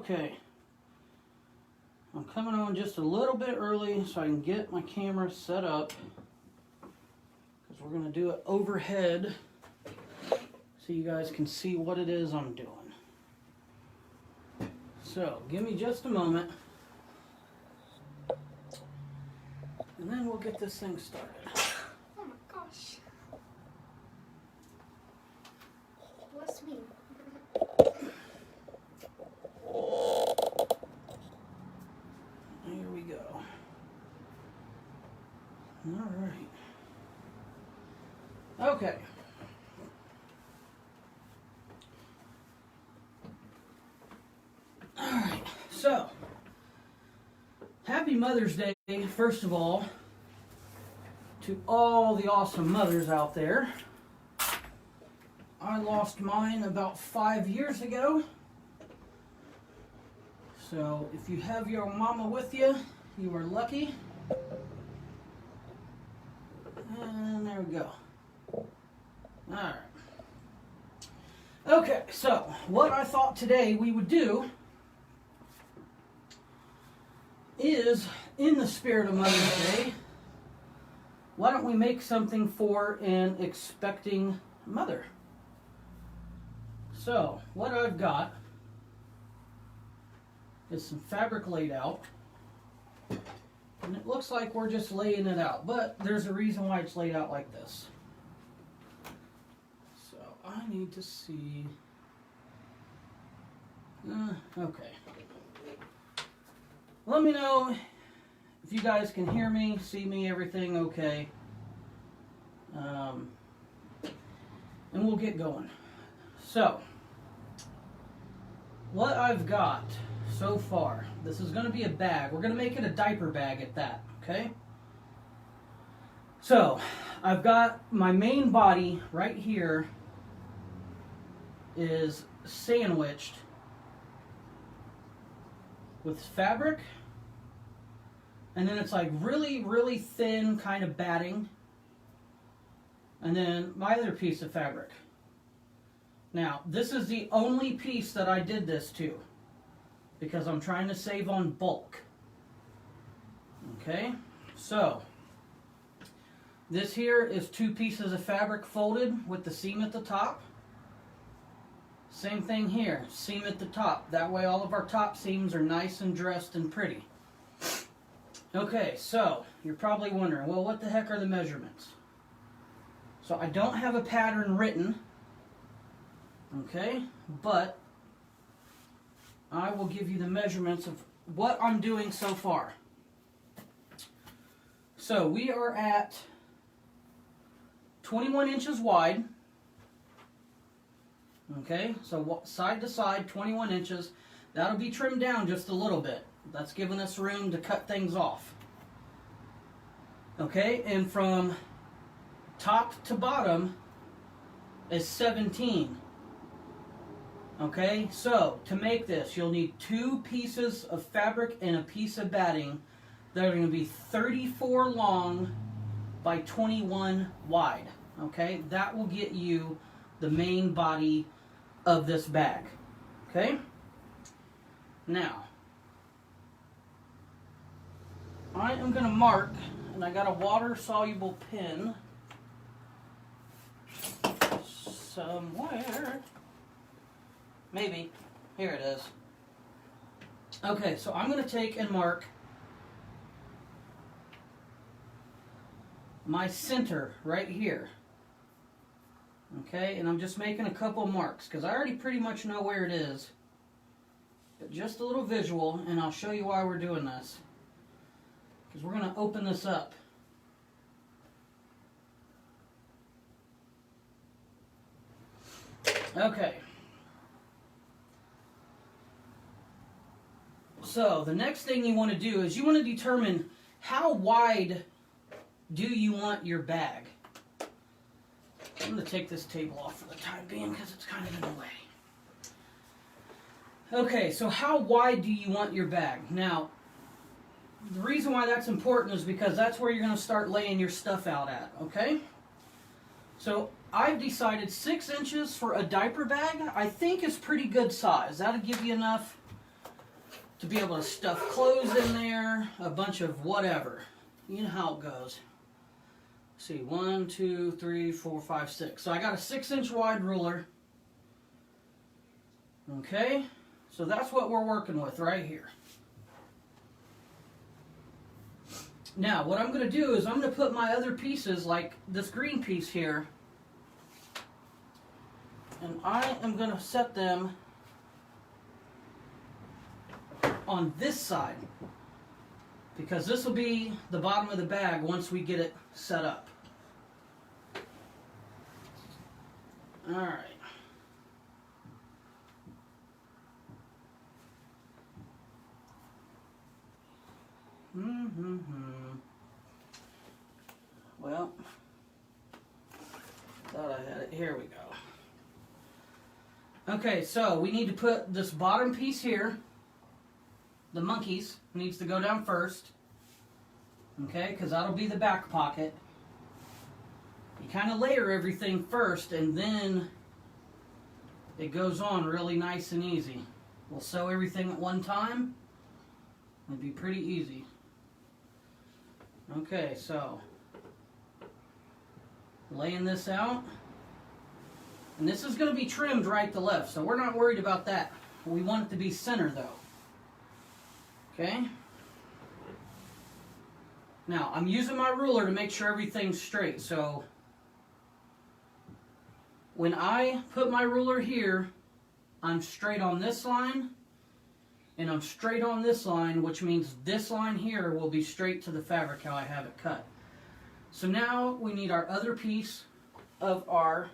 Okay. I'm coming on just a little bit early so I can get my camera set up, because we're going to do it overhead so you guys can see what it is I'm doing. So, give me just a moment, and then we'll get this thing started. Oh my gosh. Bless me. Here we go. All right. Okay. All right. So, happy Mother's Day, first of all, to all the awesome mothers out there. I lost mine about 5 years ago. So if you have your mama with you, you are lucky. And there we go. Alright. Okay, so what I thought today we would do is, in the spirit of Mother's Day, why don't we make something for an expecting mother? So, what I've got is some fabric laid out, and it looks like we're just laying it out, but there's a reason why it's laid out like this. So I need to see, okay. Let me know if you guys can hear me, see me, everything okay, and we'll get going. So, what I've got so far, this is going to be a bag. We're going to make it a diaper bag at that, okay? So, I've got my main body right here is sandwiched with fabric, and then it's like really, really thin kind of batting, and then my other piece of fabric. Now, this is the only piece that I did this to, because I'm trying to save on bulk. Okay, so this here is 2 pieces of fabric folded with the seam at the top. Same thing here, seam at the top. That way all of our top seams are nice and dressed and pretty. Okay, so you're probably wondering, well, what the heck are the measurements? So I don't have a pattern written, okay, but I will give you the measurements of what I'm doing so far. So we are at 21 inches wide. Okay, so side to side, 21 inches. That'll be trimmed down just a little bit. That's giving us room to cut things off. Okay, and from top to bottom is 17. Okay, so to make this, you'll need 2 pieces of fabric and a piece of batting that are going to be 34 long by 21 wide. Okay, that will get you the main body of this bag. Okay, now I am going to mark, and I got a water-soluble pen somewhere. Maybe. Here it is. Okay, so I'm going to take and mark my center right here. Okay, and I'm just making a couple marks because I already pretty much know where it is. But just a little visual, and I'll show you why we're doing this. Because we're going to open this up. Okay. So the next thing you want to do is you want to determine how wide do you want your bag. I'm going to take this table off for the time being because it's kind of in the way. Okay, so how wide do you want your bag? Now, the reason why that's important is because that's where you're going to start laying your stuff out at, okay? So I've decided 6 inches for a diaper bag, I think is pretty good size. That'll give you enough to be able to stuff clothes in there, a bunch of whatever. You know how it goes. Let's see, 1, 2, 3, 4, 5, 6. So I got a 6-inch wide ruler. Okay, so that's what we're working with right here. Now, what I'm going to do is I'm going to put my other pieces, like this green piece here, and I am going to set them on this side, because this will be the bottom of the bag once we get it set up. All right. Well, thought I had it. Here we go. Okay, so we need to put this bottom piece here. The monkeys needs to go down first. Okay, because that'll be the back pocket. You kind of layer everything first, and then it goes on really nice and easy. We'll sew everything at one time. It'd be pretty easy. Okay, so laying this out, and this is going to be trimmed right to left, so we're not worried about that. We want it to be center though. Okay, now I'm using my ruler to make sure everything's straight. So when I put my ruler here, I'm straight on this line, and I'm straight on this line, which means this line here will be straight to the fabric how I have it cut. So now we need our other piece of our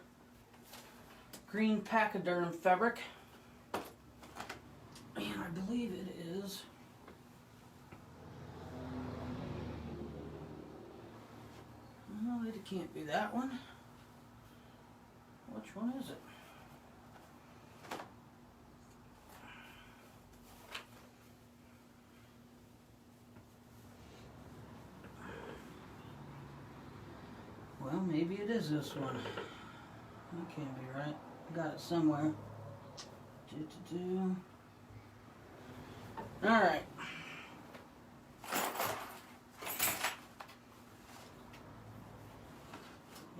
green pachyderm fabric, and I believe it is no, it can't be that one. Which one is it? Well, maybe it is this one. That can't be right. Got it somewhere. Alright.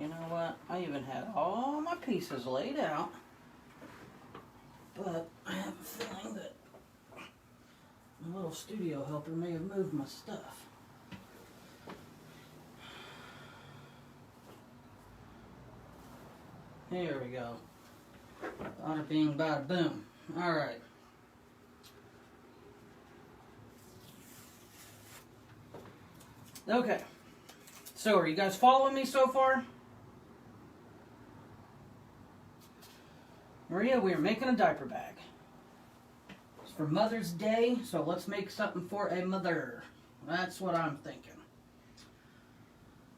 You know what? I even had all my pieces laid out. But I have a feeling that my little studio helper may have moved my stuff. Here we go. Bada bing, bada boom. Alright. Okay. So, are you guys following me so far? Maria, we are making a diaper bag. It's for Mother's Day, so let's make something for a mother. That's what I'm thinking.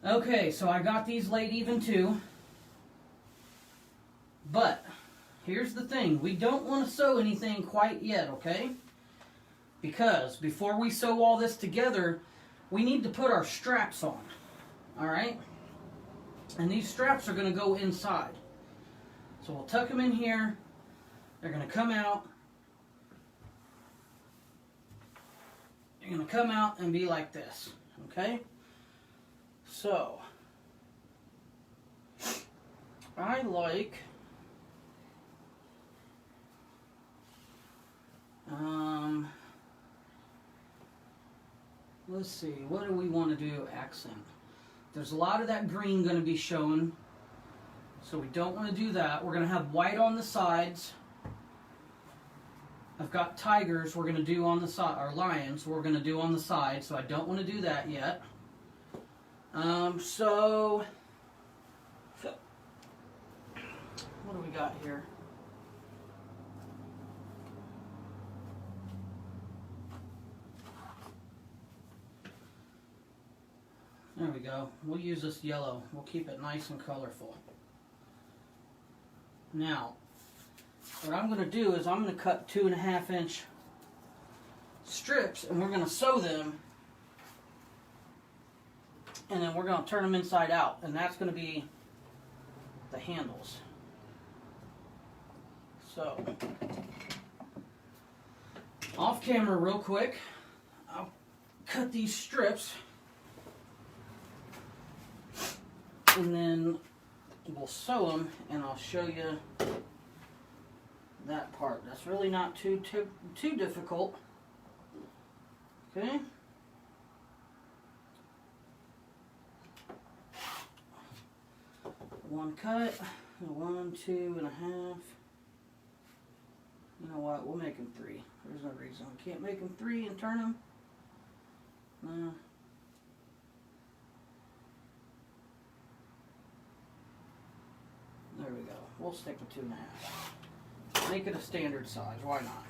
Okay, so I got these laid even too. But, here's the thing. We don't want to sew anything quite yet, okay? Because before we sew all this together, we need to put our straps on. Alright? And these straps are going to go inside. So we'll tuck them in here. They're going to come out. They're going to come out and be like this. Okay? So, I like... let's see, what do we want to do accent? There's a lot of that green going to be shown, so we don't want to do that. We're going to have white on the sides. I've got tigers we're going to do on the side, or lions we're going to do on the side, so I don't want to do that yet. So what do we got here? There we go. We'll use this yellow. We'll keep it nice and colorful. Now, what I'm going to do is I'm going to cut 2.5-inch strips, and we're going to sew them, and then we're going to turn them inside out, and that's going to be the handles. So, Off camera real quick, I'll cut these strips and then we'll sew them, and I'll show you that part. That's really not too difficult. Okay. One cut, 1, 2 and a half. You know what? We'll make them 3. There's no reason we can't make them 3 and turn them. No. There we go. We'll stick with 2 and a half. Make it a standard size. Why not?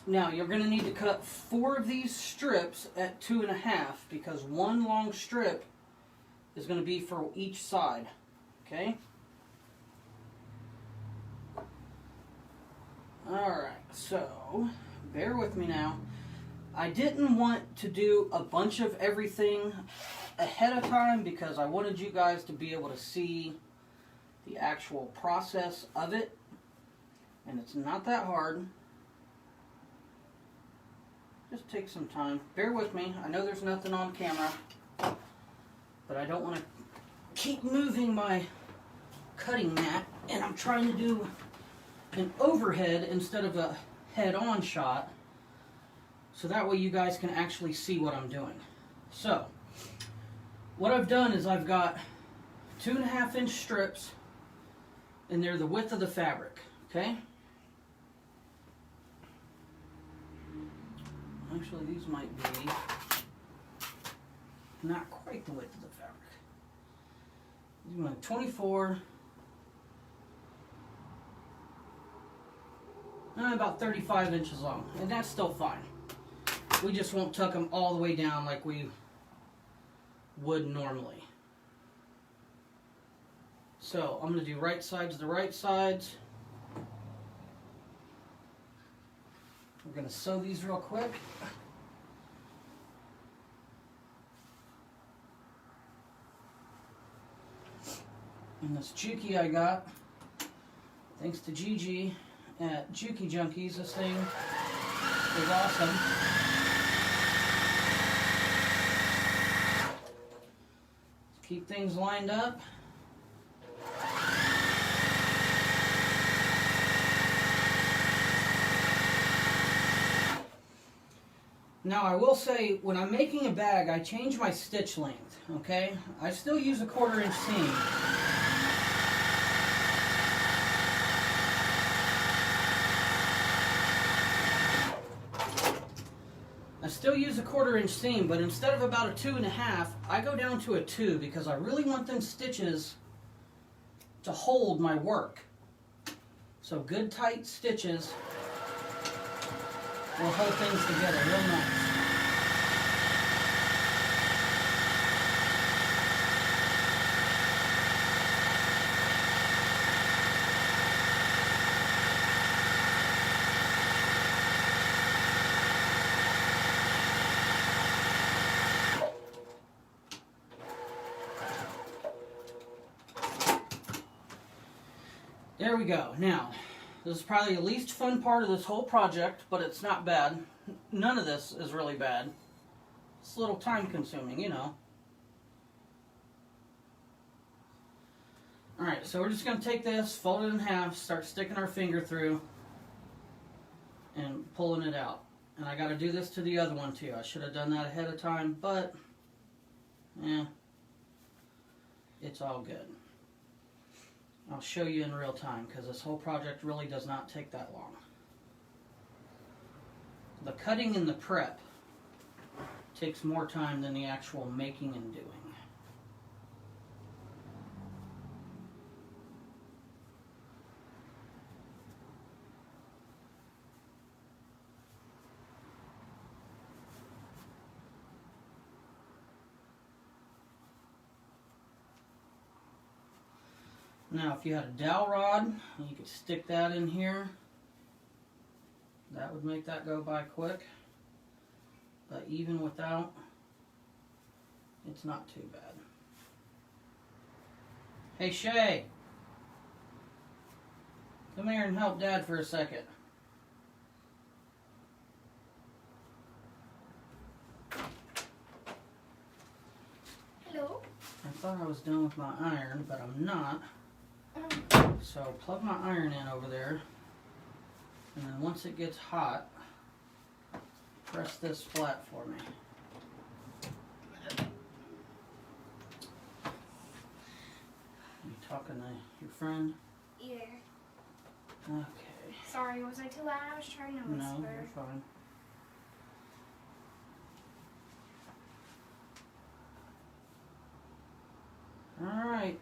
Now you're going to need to cut 4 of these strips at 2 and a half because one long strip is going to be for each side. Okay? Alright, so bear with me now. I didn't want to do a bunch of everything ahead of time because I wanted you guys to be able to see the actual process of it. And it's not that hard. Just take some time. Bear with me. I know there's nothing on camera, but I don't want to keep moving my cutting mat, and I'm trying to do an overhead instead of a head-on shot, so that way you guys can actually see what I'm doing. So, what I've done is I've got 2.5 inch strips, and they're the width of the fabric, okay? Actually, these might be not quite the width of the fabric. These are 24, about 35 inches long, and that's still fine. We just won't tuck them all the way down like we would normally. So I'm going to do right sides to right sides. We're going to sew these real quick. And this juki I got, thanks to Gigi at Juki Junkies, this thing is awesome. Let's keep things lined up. Now I will say, when I'm making a bag, I change my stitch length, okay? I still use a 1/4 inch seam. I still use a 1/4 inch seam, but instead of about a 2 and a half, I go down to a 2 because I really want them stitches to hold my work. So good tight stitches will hold things together real nice. There we go. Now, this is probably the least fun part of this whole project, but it's not bad. None of this is really bad. It's a little time consuming, you know. Alright, so we're just going to take this, fold it in half, start sticking our finger through, and pulling it out. And I got to do this to the other one too. I should have done that ahead of time, but, it's all good. I'll show you in real time because this whole project really does not take that long. The cutting and the prep takes more time than the actual making and doing. Now, if you had a dowel rod, you could stick that in here. That would make that go by quick. But even without, it's not too bad. Hey Shay, come here and help Dad for a second. Hello? I thought I was done with my iron, but I'm not. So plug my iron in over there, and then once it gets hot, press this flat for me. You talking to your friend? Yeah. Okay. Sorry, was I too loud? I was trying to No, whisper. you're fine. All right.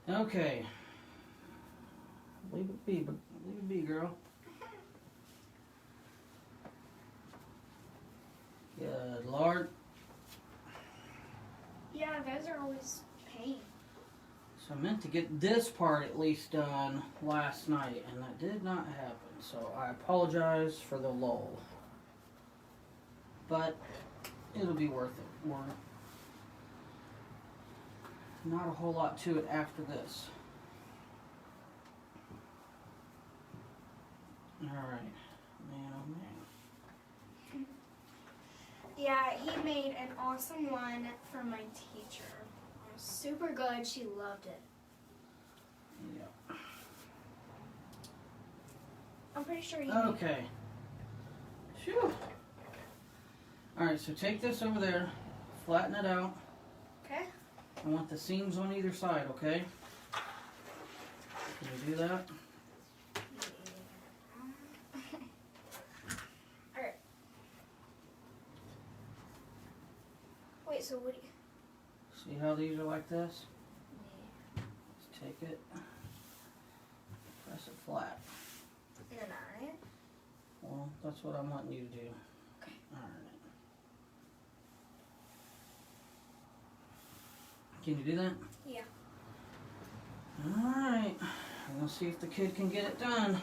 Okay. Leave it be, girl. Good Lord. Yeah, those are always pain. So I meant to get this part at least done last night, and that did not happen. So I apologize for the lull. But it'll be worth it. We're not a whole lot to it after this. Alright. Man, oh man. Yeah, he made an awesome one for my teacher. It was super good. She loved it. Yeah. I'm pretty sure he Okay. Phew. Alright, so take this over there, flatten it out. Okay. I want the seams on either side, okay? Can you do that? Alright. Wait, so what do you... See how these are like this? Just take it, press it flat. And then iron it? Well, that's what I'm wanting you to do. Okay. Iron it. Can you do that? Yeah. Alright. We're gonna see if the kid can get it done.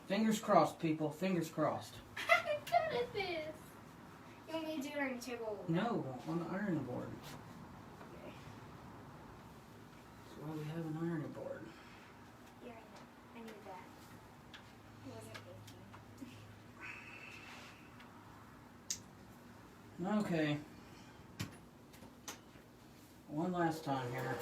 Fingers crossed, people. Fingers crossed. I'm good at this. You want me to do it on your table? No, on the ironing board. Okay. That's why we have an ironing board. Yeah, I know. I knew that. I wasn't thinking. Okay. One last time here.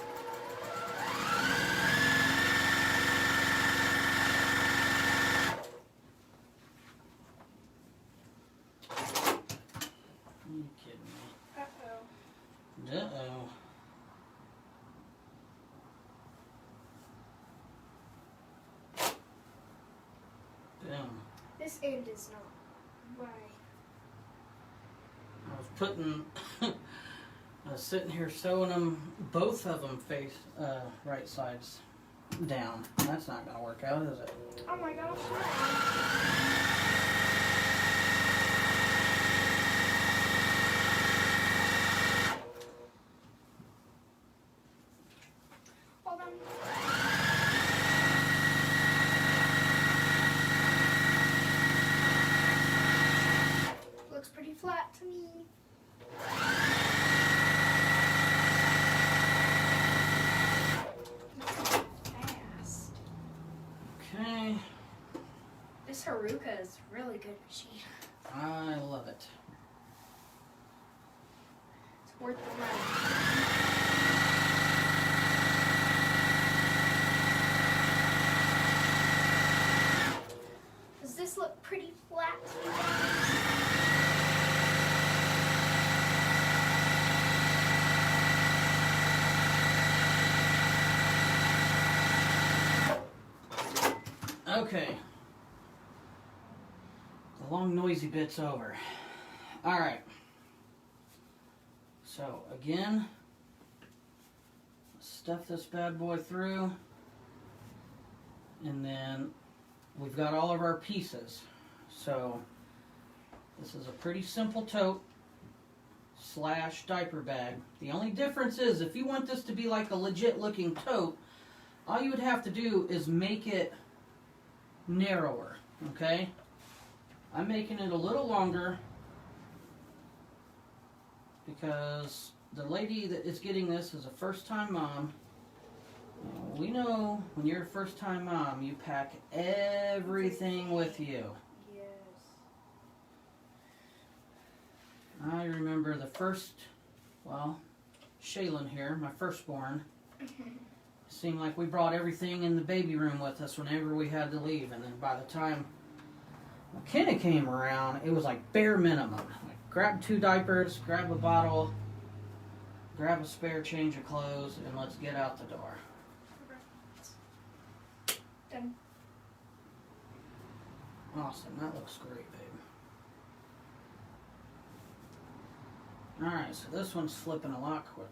Are you kidding me? Uh-oh. Uh-oh. Boom. This end is not. Why? I was putting, I was sitting here sewing them, both of them face, right sides down. That's not going to work out, is it? Oh my gosh. Hold on. Looks pretty flat to me. Fast. Okay. This Haruka is a really good machine. I love it. It's worth the money. Does this look pretty flat to you guys? Okay. The long noisy bit's over. Alright. So, again, stuff this bad boy through. And then we've got all of our pieces. So, this is a pretty simple tote. / diaper bag. The only difference is if you want this to be like a legit looking tote, all you would have to do is make it narrower, okay? I'm making it a little longer because the lady that is getting this is a first-time mom. We know when you're a first-time mom, you pack everything with you. Yes. I remember the first, well, Shaylin here, my firstborn, seemed like we brought everything in the baby room with us whenever we had to leave. And then by the time McKenna came around, it was like bare minimum. Like grab 2 diapers, grab a bottle, grab a spare change of clothes, and let's get out the door. Done. Awesome, that looks great, babe. Alright, so this one's flipping a lot quicker.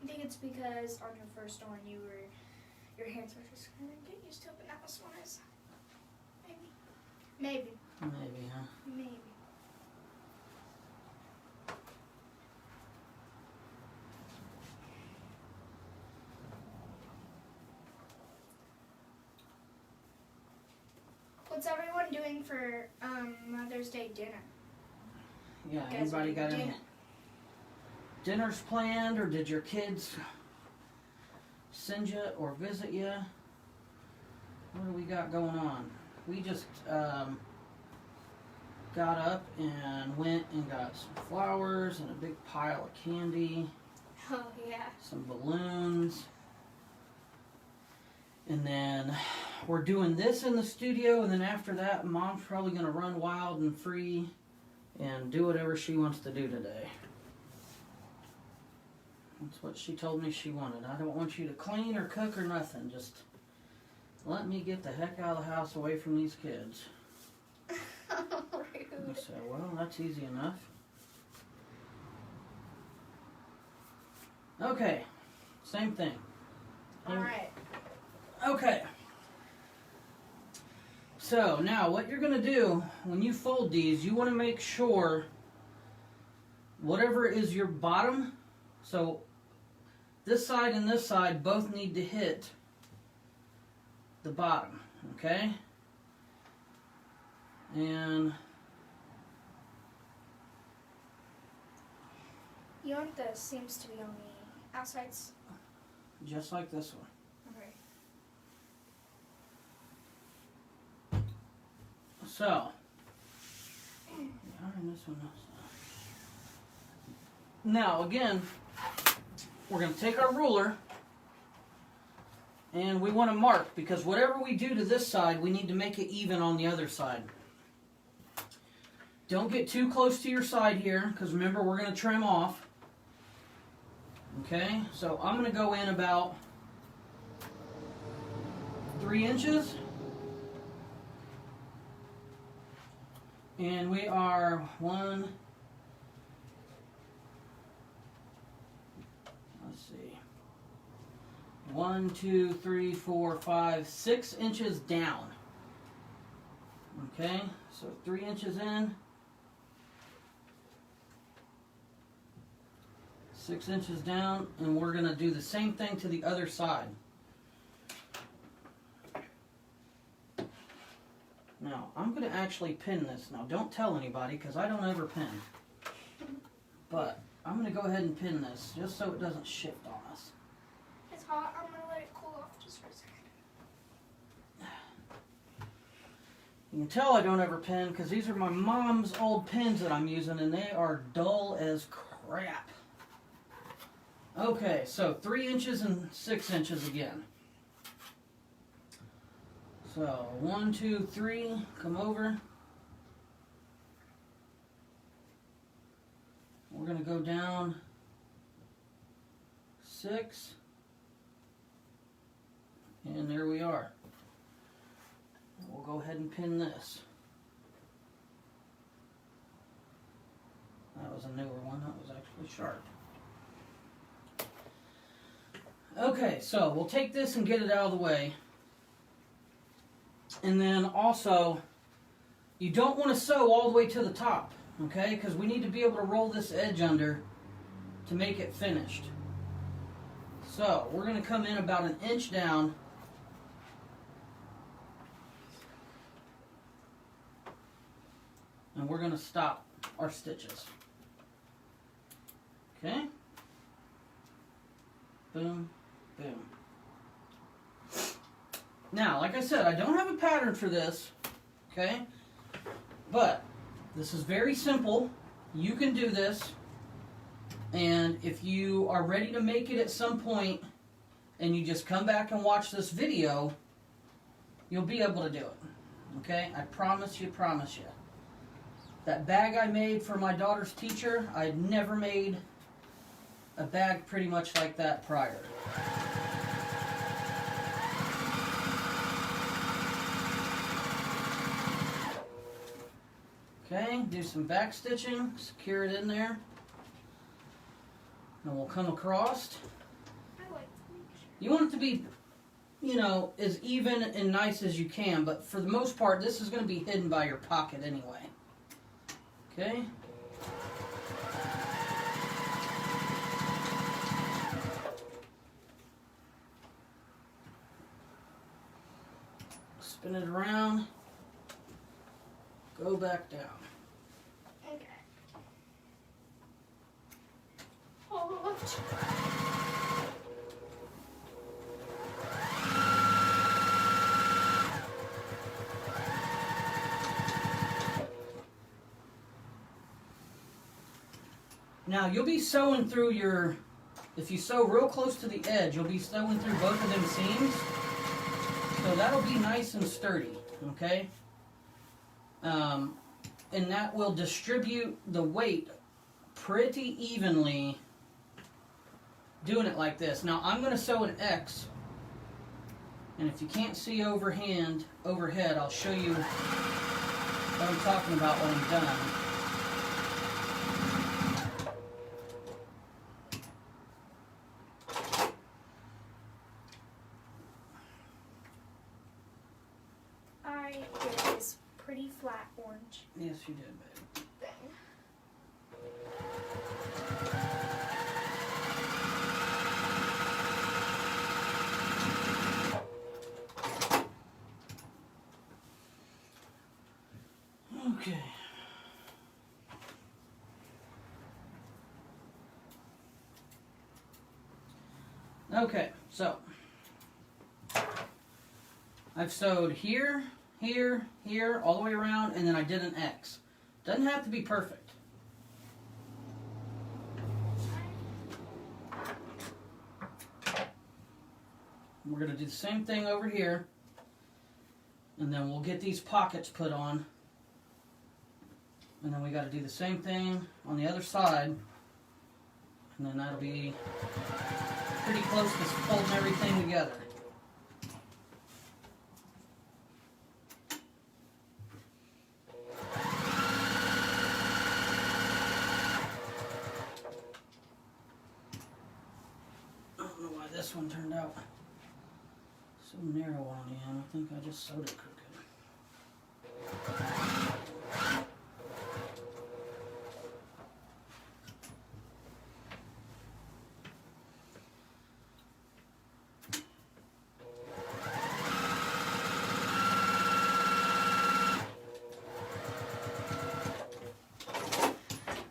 I think it's because on your first one your hands were just gonna get used to it, but now this one is maybe. Maybe, huh? Maybe. What's everyone doing for Mother's Day dinner? Yeah, You guys anybody are got doing any dinner. dinners planned, or did your kids send you or visit you? What do we got going on? We just got up and went and got some flowers and a big pile of candy, Oh yeah. some balloons, and then we're doing this in the studio, and then after that, Mom's probably going to run wild and free and do whatever she wants to do today. That's what she told me she wanted. I don't want you to clean or cook or nothing. Just let me get the heck out of the house away from these kids. I Rude. said, well, that's easy enough. Okay, same thing. Alright. Okay. So now what you're going to do when you fold these, you want to make sure whatever is your bottom, so this side and this side both need to hit the bottom, okay? And You want the seams to be on the outsides? just like this one. Okay. So, and this one also. Now again, we're going to take our ruler and we want to mark, because whatever we do to this side, we need to make it even on the other side. Don't get too close to your side here, because remember, we're going to trim off. Okay, so I'm going to go in about 3 inches. And we are 1, 2, 3, 4, 5, 6 inches down. Okay, so 3 inches in, 6 inches down, and we're going to do the same thing to the other side. Now, I'm going to actually pin this. Now, don't tell anybody, because I don't ever pin. But I'm going to go ahead and pin this, just so it doesn't shift on us. It's hot. I'm going to let it cool off just for a second. You can tell I don't ever pin, because these are my mom's old pins that I'm using, and they are dull as crap. Okay, so 3 inches and 6 inches again. So 1, 2, 3, come over. We're going to go down 6, and there we are. We'll go ahead and pin this. That was a newer one, that was actually sharp. Okay, so we'll take this and get it out of the way. And then also, You don't want to sew all the way to the top, okay? Because we need to be able to roll this edge under to make it finished. So we're going to come in about 1 inch down. And we're going to stop our stitches. Okay? Boom, boom. Now, like I said, I don't have a pattern for this, okay? But this is very simple. You can do this. And if you are ready to make it at some point and you just come back and watch this video, you'll be able to do it. Okay? I promise you, promise you. That bag I made for my daughter's teacher, I'd never made a bag pretty much like that prior. Okay, do some back stitching, secure it in there. And we'll come across. I like to make sure. You want it to be, you know, as even and nice as you can, but for the most part, this is going to be hidden by your pocket anyway. Okay. Spin it around. Go back down. Okay. Oh. Now you'll be sewing through your, if you sew real close to the edge, you'll be sewing through both of them seams. So that'll be nice and sturdy, okay? And that will distribute the weight pretty evenly doing it like this. Now I'm going to sew an X, and if you can't see overhead, I'll show you what I'm talking about when I'm done. I did this pretty flat orange Yes, you did, babe. thing. Okay. Okay, so I've sewed here, here, here, all the way around, and then I did an X. Doesn't have to be perfect. We're going to do the same thing over here, and then we'll get these pockets put on. And then we got to do the same thing on the other side, and then that'll be pretty close to holding everything together. I don't know why this one turned out so narrow on the end. I think I just sewed it crooked.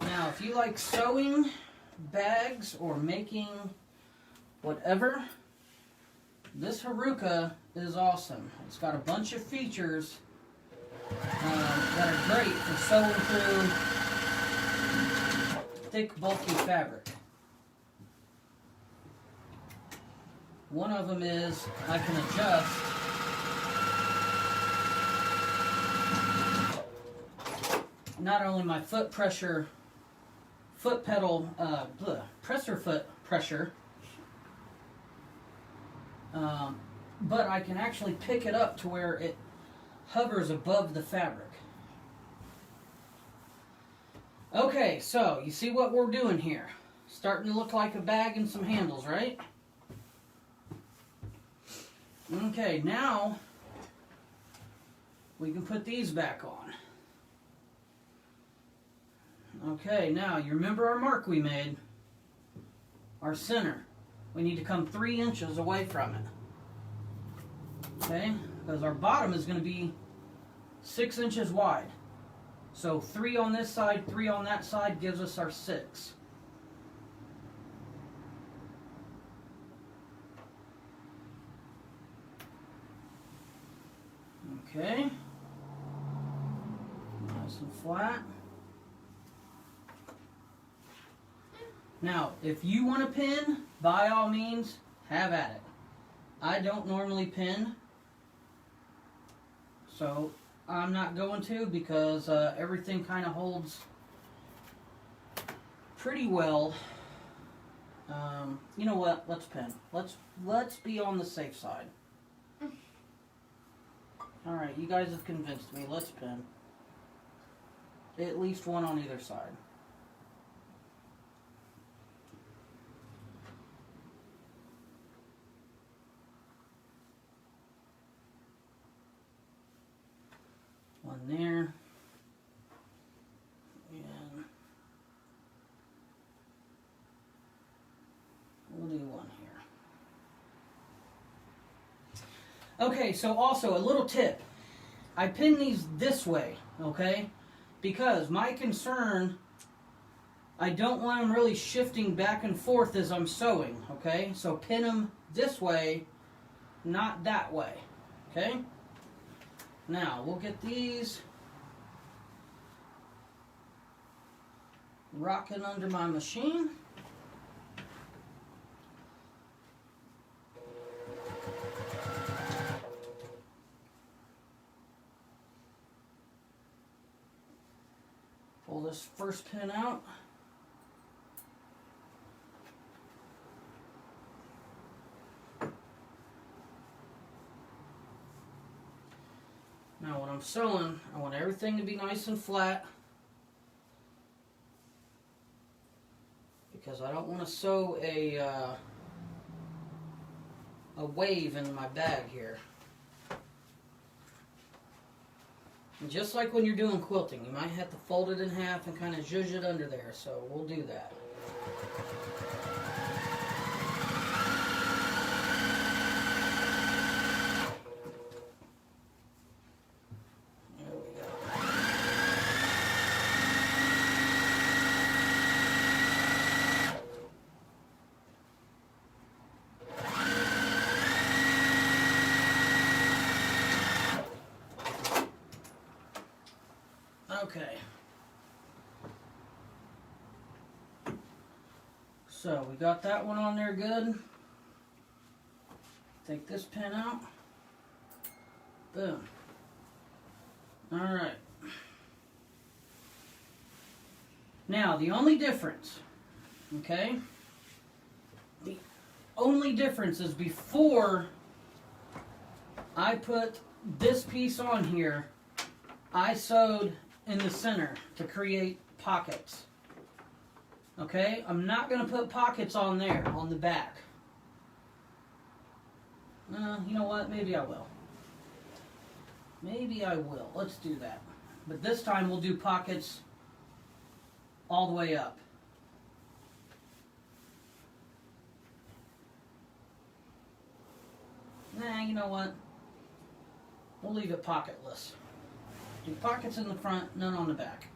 Now, if you like sewing bags or making whatever, this Haruka is awesome. It's got a bunch of features that are great for sewing through thick, bulky fabric. One of them is I can adjust not only my foot pressure, foot pedal, presser foot pressure, but I can actually pick it up to where it hovers above the fabric. Okay, so you see what we're doing here. Starting to look like a bag and some handles, right? Okay, now we can put these back on. Okay, now you remember our mark we made? Our center. We need to come 3 inches away from it. Okay, because our bottom is going to be 6 inches wide. So 3 on this side, 3 on that side gives us our 6. Okay. Nice and flat. Now, if you want to pin, by all means, have at it. I don't normally pin, so I'm not going to because everything kind of holds pretty well. You know what? Let's pin. Let's be on the safe side. All right, you guys have convinced me. Let's pin. At least one on either side. One there. And we'll do one here. Okay, so also a little tip. I pin these this way, okay? Because my concern, I don't want them really shifting back and forth as I'm sewing, okay? So pin them this way, not that way, okay? Now, we'll get these rocking under my machine. Pull this first pin out. Now when I'm sewing, I want everything to be nice and flat because I don't want to sew a wave in my bag here. And just like when you're doing quilting, you might have to fold it in half and kind of zhuzh it under there, so we'll do that. Okay, so we got that one on there good. Take this pin out. Boom. All right. Now, the only difference, okay? The only difference is before I put this piece on here, I sewed in the center to create pockets. Okay? I'm not going to put pockets on there, on the back. You know what? Maybe I will. Maybe I will. Let's do that. But this time we'll do pockets all the way up. You know what? We'll leave it pocketless. Do pockets in the front, none on the back.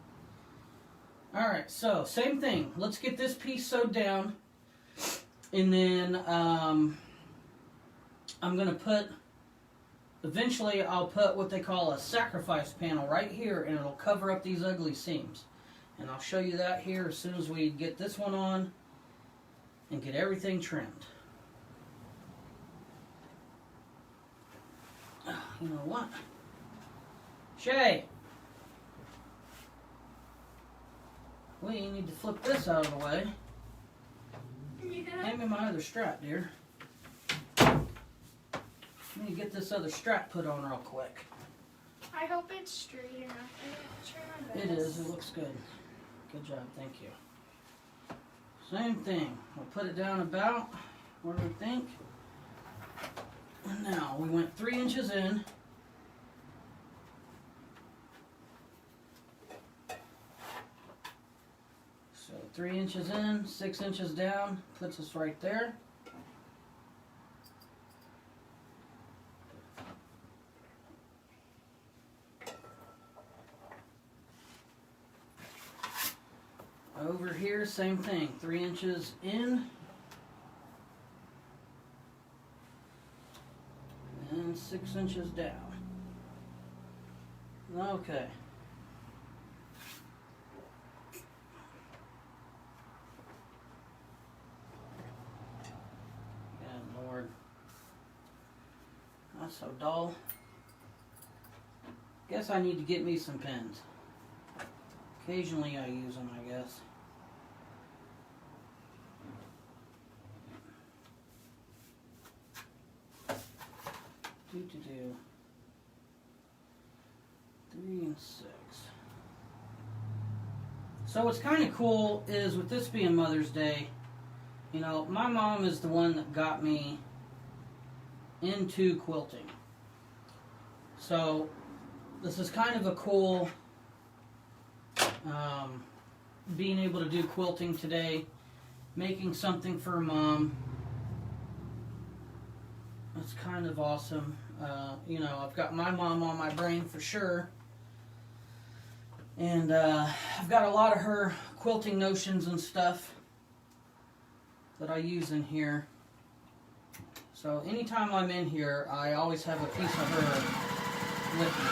Alright, so same thing. Let's get this piece sewed down. And then I'm going to put, eventually I'll put what they call a sacrifice panel right here, and it'll cover up these ugly seams. And I'll show you that here as soon as we get this one on and get everything trimmed. You know what? Shay! We need to flip this out of the way. Yeah. Hand me my other strap, dear. Let me get this other strap put on real quick. I hope it's straight enough. I'll try my best. It is. It looks good. Good job. Thank you. Same thing. We'll put it down about where we think. And now we went 3 inches in. 3 inches in, 6 inches down, puts us right there. Over here, same thing, 3 inches in and 6 inches down. Okay. Good Lord. That's so dull. Guess I need to get me some pens. Occasionally I use them, I guess. Do. 3 and 6. So what's kind of cool is with this being Mother's Day, you know, my mom is the one that got me into quilting. So this is kind of a cool being able to do quilting today, making something for Mom. That's kind of awesome. You know, I've got my mom on my brain for sure. And I've got a lot of her quilting notions and stuff that I use in here. So anytime I'm in here, I always have a piece of her with me.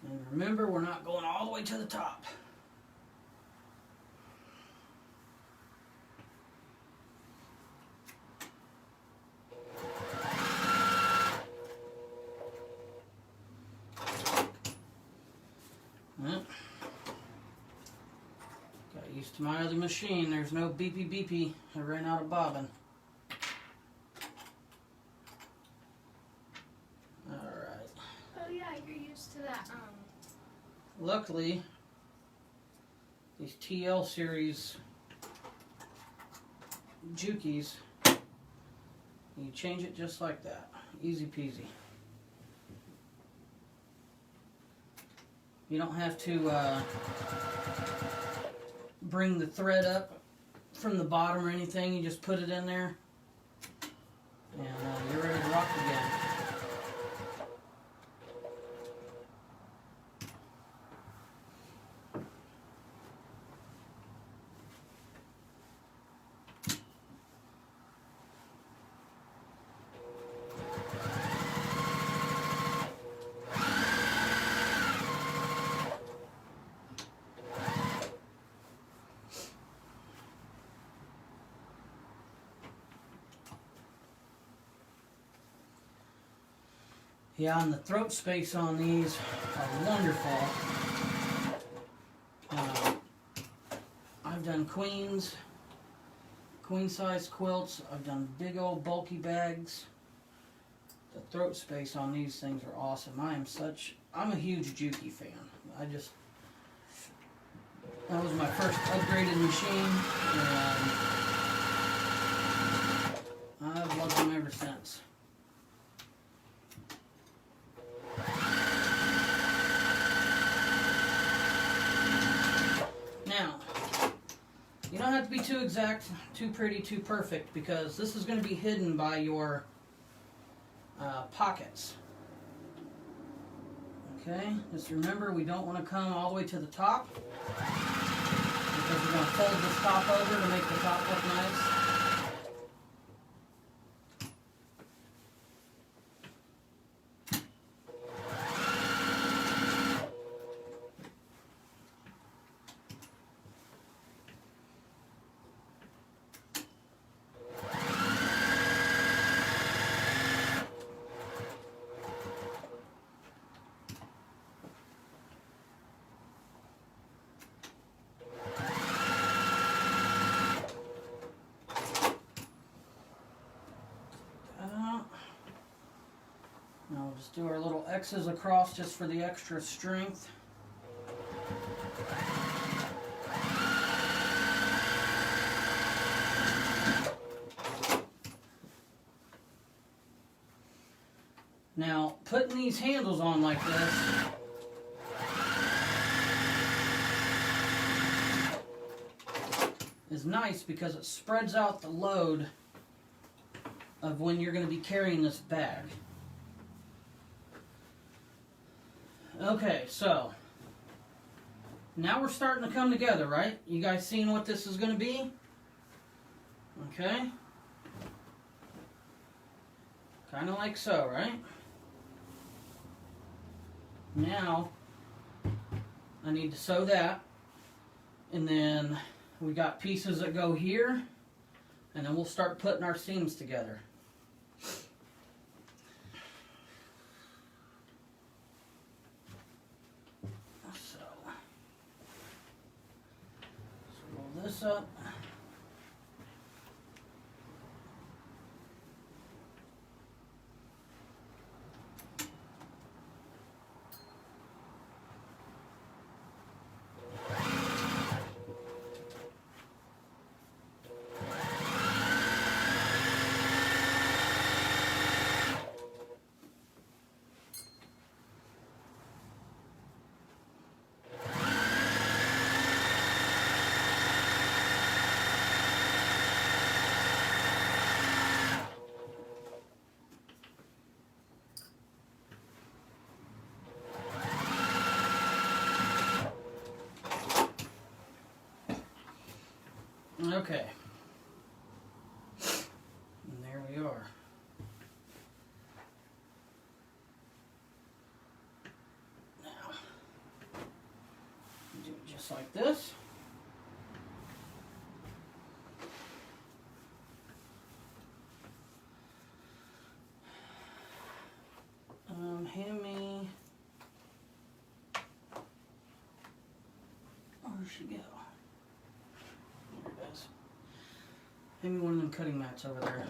And remember, we're not going all the way to the top. Got used to my other machine. There's no beepy beepy. I ran out of bobbin. Alright. Oh yeah, you're used to that. Luckily, these TL series jukis, you change it just like that. Easy peasy. You don't have to bring the thread up from the bottom or anything. You just put it in there and you're ready to rock again. Yeah, and the throat space on these are wonderful. I've done queen size quilts. I've done big old bulky bags. The throat space on these things are awesome. I'm a huge Juki fan. That was my first upgraded machine, and I've loved them ever since. Now, you don't have to be too exact, too pretty, too perfect, because this is going to be hidden by your pockets. Okay, just remember we don't want to come all the way to the top, because we're going to fold this top over to make the top look nice. Now we'll just do our little X's across just for the extra strength. Now, putting these handles on like this is nice because it spreads out the load of when you're going to be carrying this bag. Okay, so now we're starting to come together, right? You guys seen what this is going to be? Okay. Kind of like so, right? Now, I need to sew that. And then we got pieces that go here. And then we'll start putting our seams together. So roll this up. Okay. And there we are. Now, do it just like this. Hand me. Where'd she go? There it is. Hand me one of them cutting mats over there.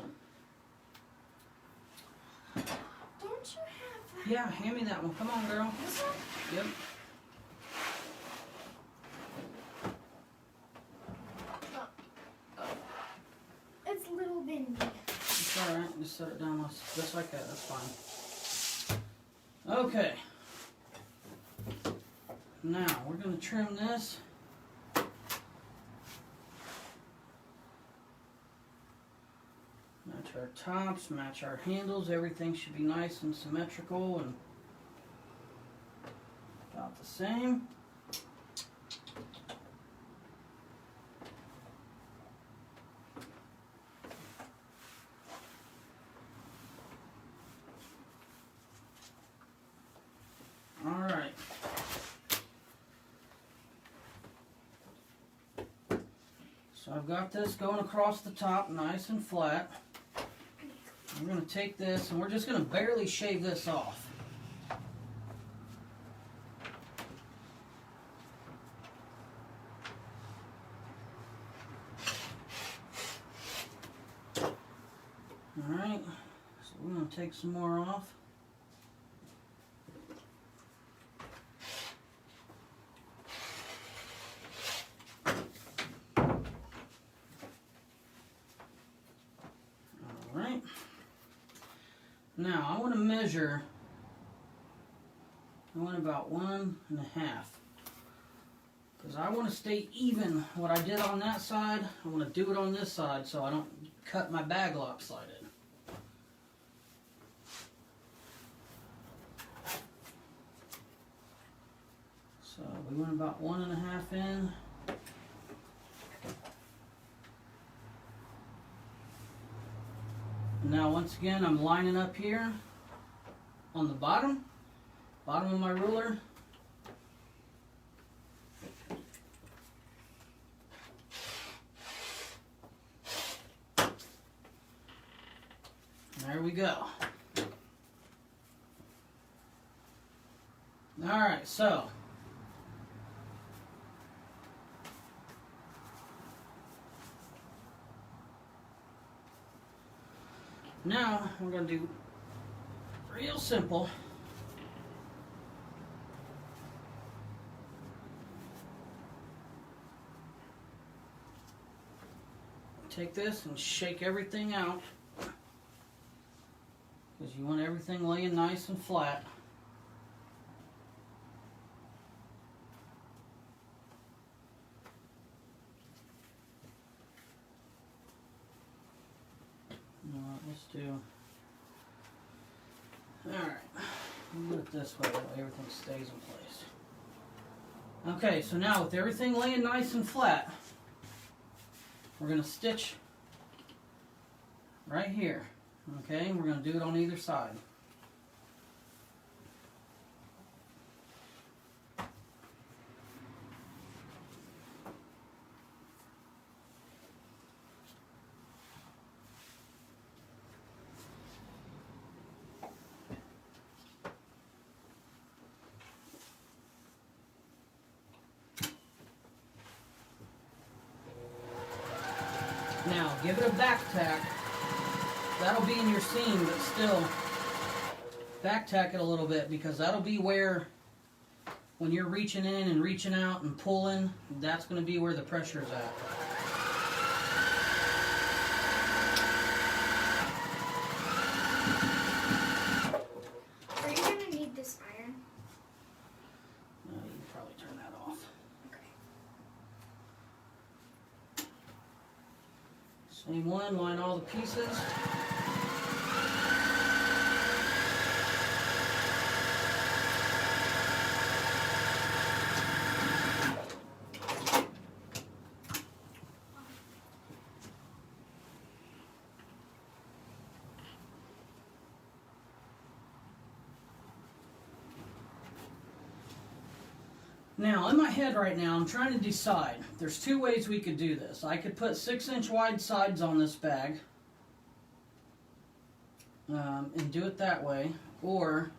Don't you have that? Yeah, hand me that one. Come on, girl. This one? Yep. It's a little bendy. It's alright. Just set it down just like that. That's fine. Okay. Now, we're going to trim this. Match our tops, match our handles. Everything should be nice and symmetrical and about the same. Alright. So I've got this going across the top nice and flat. We're going to take this and we're just going to barely shave this off. Alright, so we're going to take some more off. Alright. Now I want to measure, I want about 1.5. Because I want to stay even. What I did on that side, I want to do it on this side so I don't cut my bag lopsided. So we went about 1.5 in. Now once again I'm lining up here on the bottom of my ruler. There we go. Alright, so now we're going to do real simple. Take this and shake everything out. because you want everything laying nice and flat. Let's do. Alright, we'll do it this way, that way everything stays in place. Okay, so now with everything laying nice and flat, we're going to stitch right here. Okay, we're going to do it on either side. Now, give it a back tack. That'll be in your seam, but still back tack it a little bit, because that'll be where, when you're reaching in and reaching out and pulling, that's going to be where the pressure is at. Are you going to need this iron? No, you can probably turn that off. Okay. Same one, line all the pieces. Now, in my head right now, I'm trying to decide. There's two ways we could do this. I could put 6-inch wide sides on this bag and do it that way, or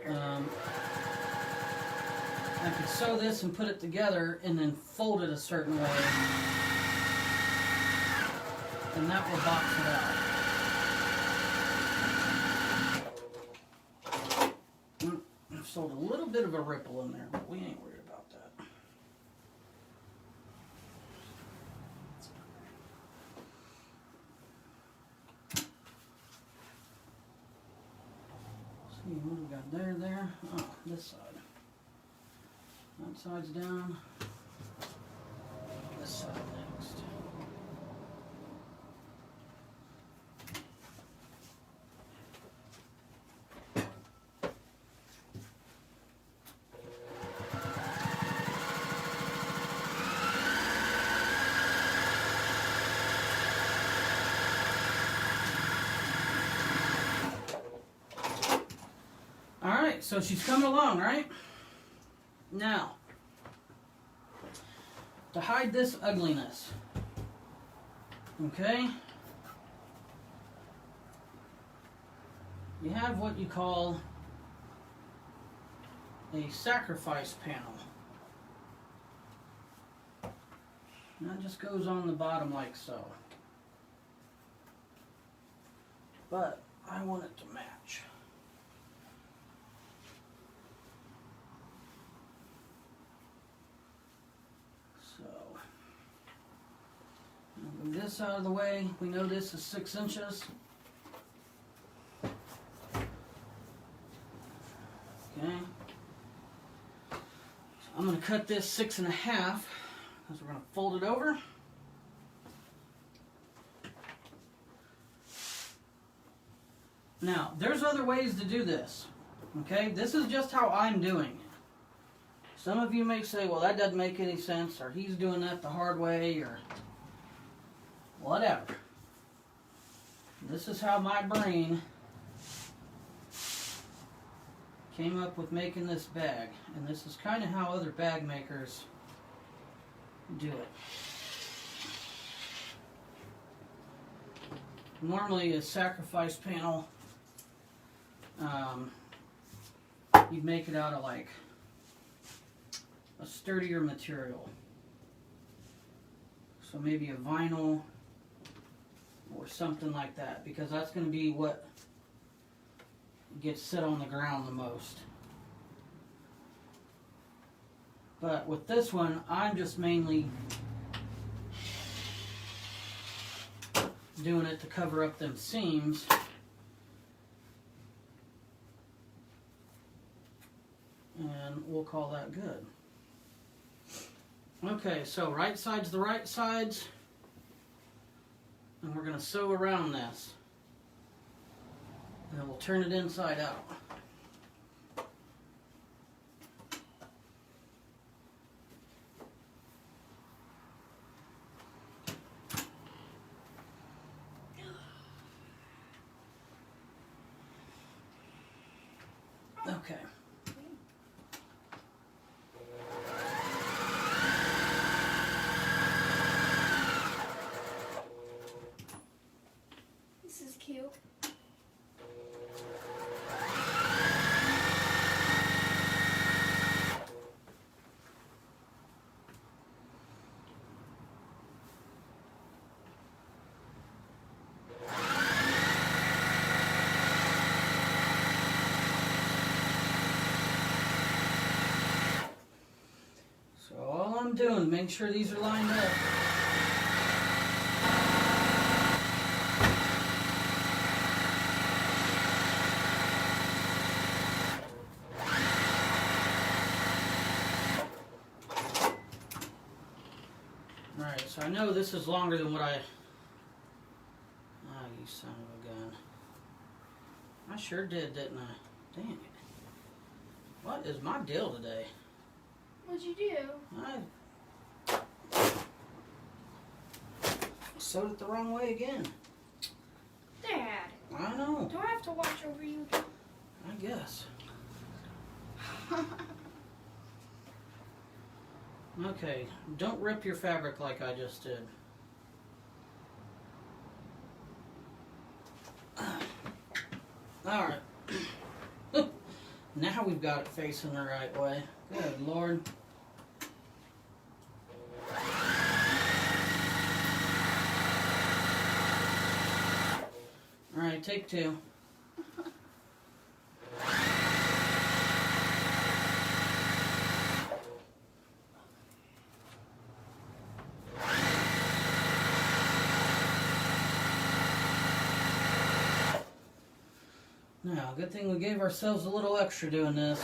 I could sew this and put it together and then fold it a certain way. And that will box it out. I've sold a little bit of a ripple in there, but we ain't worried about that. See what we got there. Oh, this side. That side's down. This side next. Alright, so she's coming along, right? Now, to hide this ugliness, okay, you have what you call a sacrifice panel. And that just goes on the bottom like so. But I want it to match. Move this out of the way. We know this is 6 inches. Okay. So I'm going to cut this 6.5 because we're going to fold it over. Now, there's other ways to do this. Okay, this is just how I'm doing it. Some of you may say, well, that doesn't make any sense, or he's doing that the hard way, or whatever. This is how my brain came up with making this bag, and this is kind of how other bag makers do it. Normally a sacrifice panel, you'd make it out of like a sturdier material. So maybe a vinyl or something like that, because that's going to be what gets set on the ground the most. But with this one, I'm just mainly doing it to cover up them seams. And we'll call that good. Okay, so right sides the right sides. And we're going to sew around this. And then we'll turn it inside out. Okay. This is cute. So all I'm doing is making sure these are lined up. Alright, so I know this is longer than what I... Ah, you son of a gun. I sure did, didn't I? Dang it. What is my deal today? What'd you do? I sewed it the wrong way again. Dad. I know. Do I have to watch over you? I guess. Okay, don't rip your fabric like I just did. Alright. Now we've got it facing the right way. Good Lord. Alright, take two. Now, good thing we gave ourselves a little extra doing this.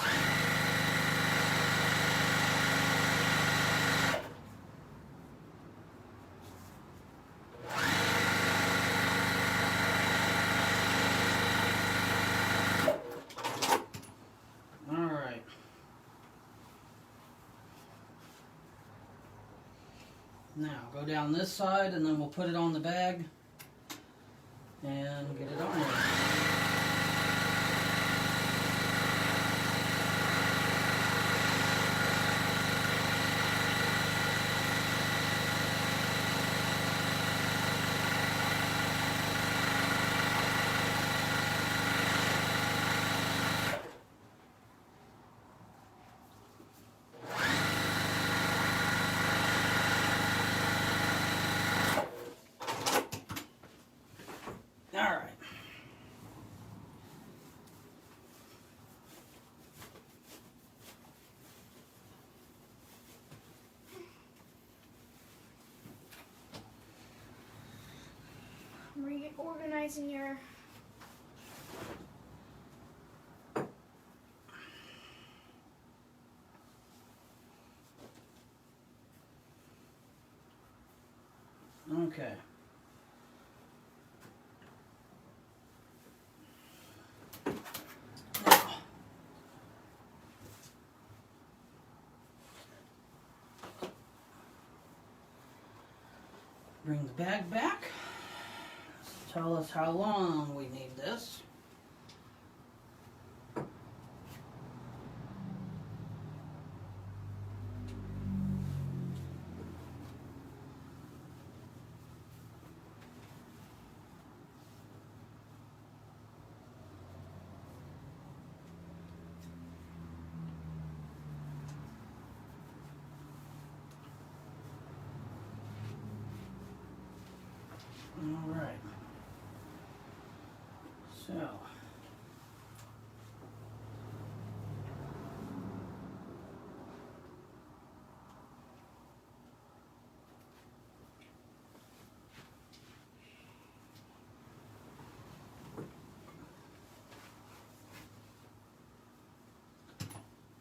Alright. Now, go down this side and then we'll put it on the bag and get it on there. Alright. I'm reorganizing your... Okay. Now, bring the bag back. Tell us how long we need this. All right. So,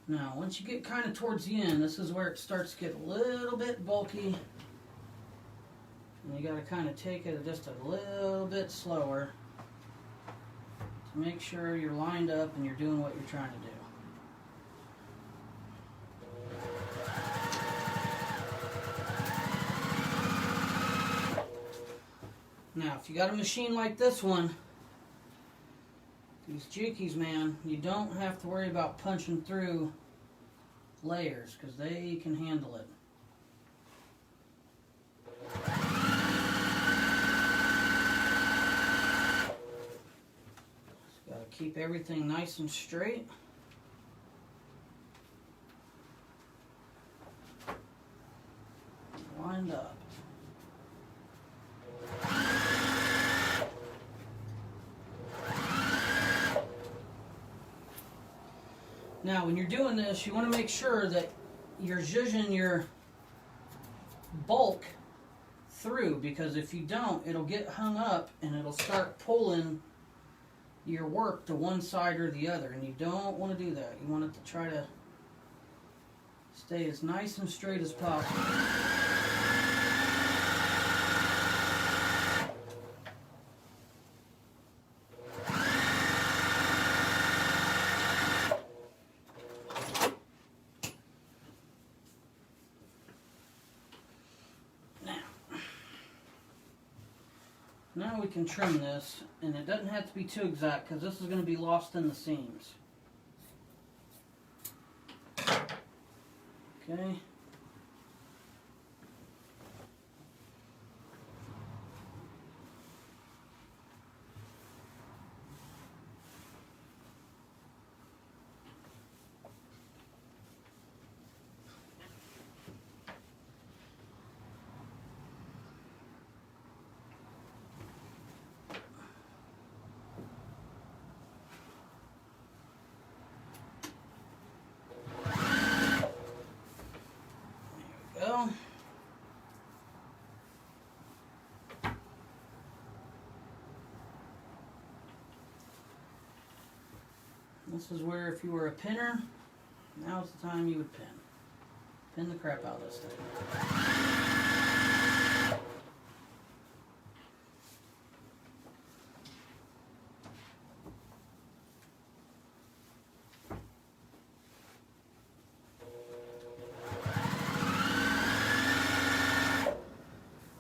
Now, once you get kind of towards the end, this is where it starts to get a little bit bulky. And you got to kind of take it just a little bit slower to make sure you're lined up and you're doing what you're trying to do. Now, if you got a machine like this one, these jukis, man, you don't have to worry about punching through layers because they can handle it. Just got to keep everything nice and straight. Lined up. Now, when you're doing this, you want to make sure that you're zhuzhing your bulk through, because if you don't, it'll get hung up and it'll start pulling your work to one side or the other, and you don't want to do that. You want it to try to stay as nice and straight as possible. Now we can trim this, and it doesn't have to be too exact because this is going to be lost in the seams. Okay. Go. This is where, if you were a pinner, now's the time you would pin. Pin the crap out of this thing.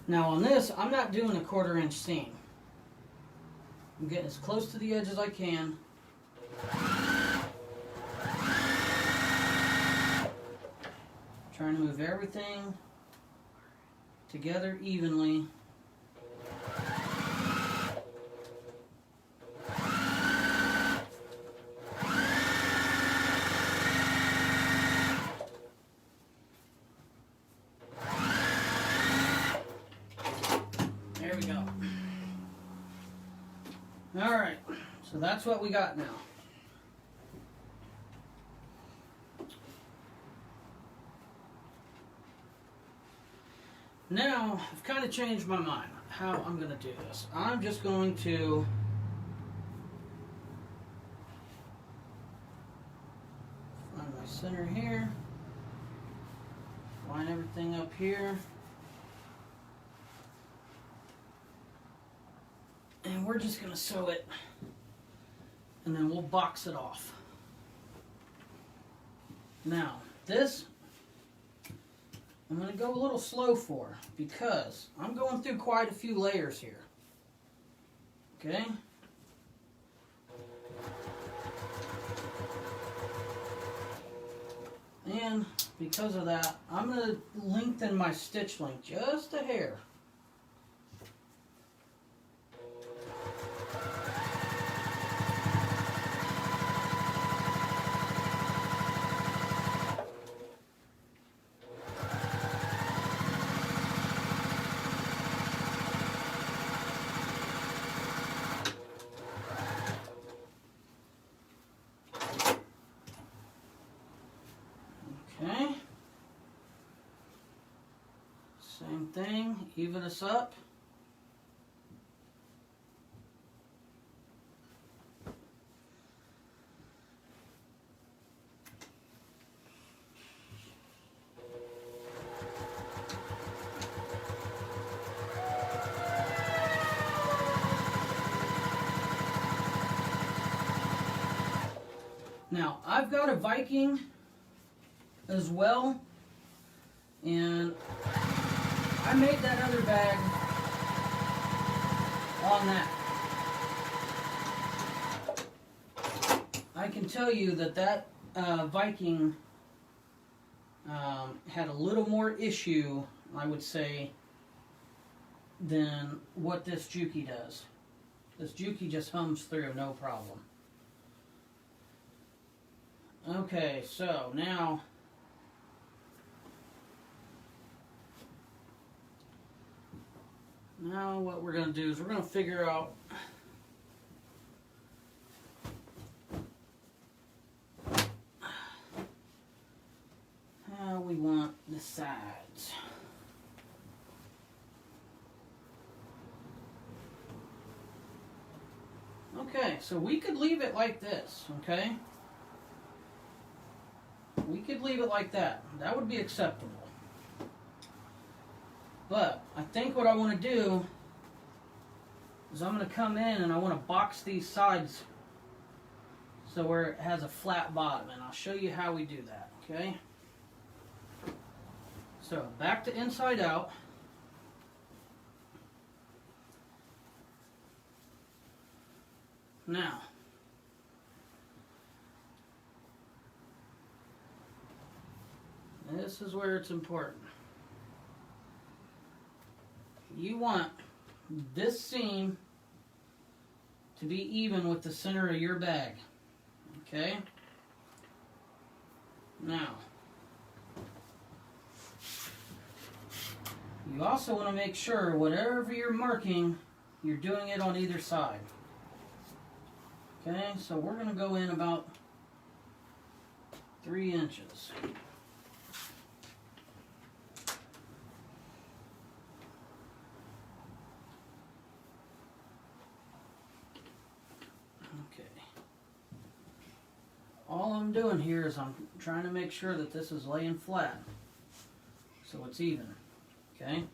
Now on this, I'm not doing a 1/4 inch seam. I'm getting as close to the edge as I can. Trying to move everything together evenly. There we go. All right, so that's what we got now. Now, I've kind of changed my mind how I'm going to do this. I'm just going to find my center here, line everything up here, and we're just going to sew it, and then we'll box it off. Now, this I'm going to go a little slow for, because I'm going through quite a few layers here. Okay? And because of that, I'm going to lengthen my stitch length just a hair. Okay, same thing, even us up. Now, I've got a Viking as well, and I made that other bag on that. I can tell you that Viking had a little more issue, I would say, than what this juki does. This juki just hums through, no problem. Okay, so now what we're going to do is we're going to figure out how we want the sides. Okay, so we could leave it like this, okay? We could leave it like that. That would be acceptable. But I think what I want to do is I'm going to come in and I want to box these sides so where it has a flat bottom, and I'll show you how we do that, okay? So back to inside out. Now, this is where it's important. You want this seam to be even with the center of your bag. Okay? Now, you also want to make sure whatever you're marking, you're doing it on either side. Okay, so we're going to go in about 3 inches. Okay. All I'm doing here is I'm trying to make sure that this is laying flat so it's even. Okay?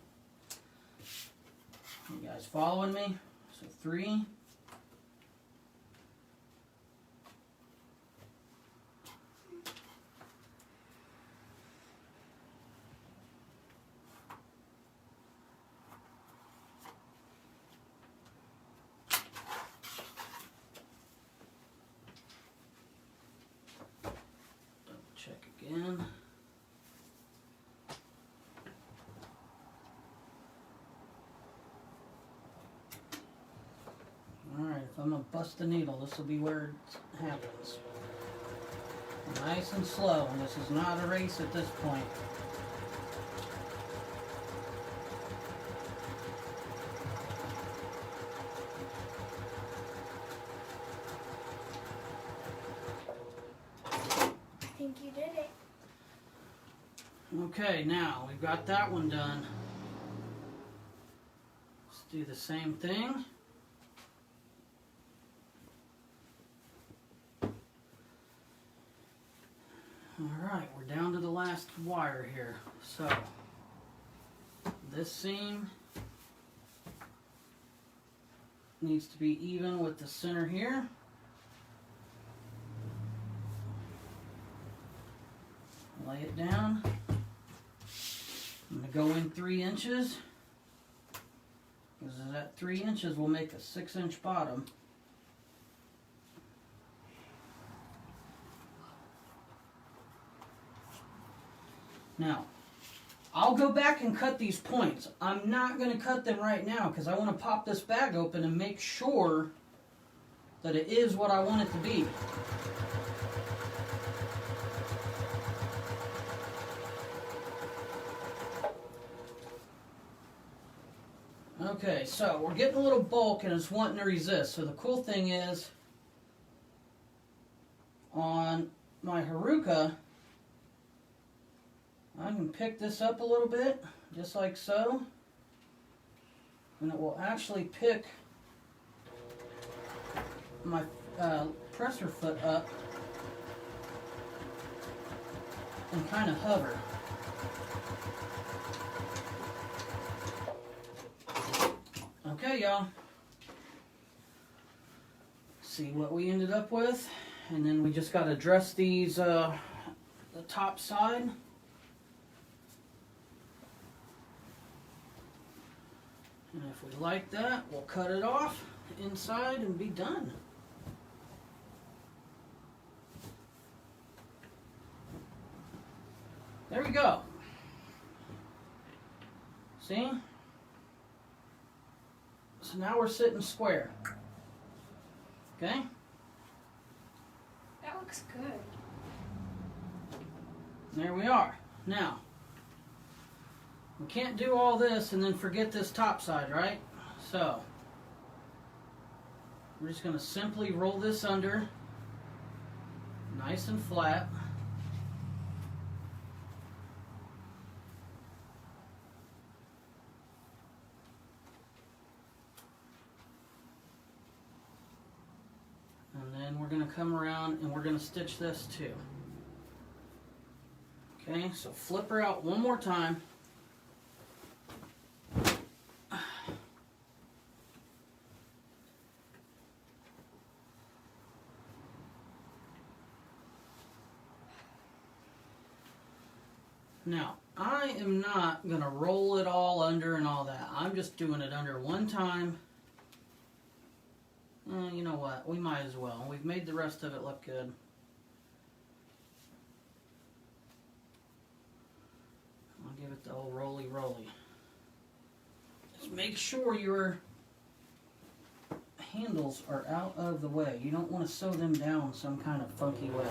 You guys following me? So 3. Check again. Alright, if I'm going to bust the needle, this will be where it happens. Nice and slow, and this is not a race at this point. You did it. Okay, now we've got that one done. Let's do the same thing. Alright, we're down to the last wire here. So, this seam needs to be even with the center here. Lay it down. I'm going to go in 3 inches, because that 3 inches will make a 6-inch bottom. Now, I'll go back and cut these points. I'm not going to cut them right now because I want to pop this bag open and make sure that it is what I want it to be. Okay, so we're getting a little bulk and it's wanting to resist. So the cool thing is, on my Haruka, I can pick this up a little bit, just like so, and it will actually pick my presser foot up and kind of hover. Okay, y'all. See what we ended up with. And then we just got to dress these, the top side. And if we like that, we'll cut it off inside and be done. There we go. See? So now we're sitting square. Okay? That looks good. There we are. Now, we can't do all this and then forget this top side, right? So, we're just going to simply roll this under, nice and flat. And then we're going to come around and we're going to stitch this too. Okay, so flip her out one more time. Now, I am not going to roll it all under and all that. I'm just doing it under one time. You know what? We might as well. We've made the rest of it look good. I'll give it the old roly-roly. Just make sure your handles are out of the way. You don't want to sew them down some kind of funky way.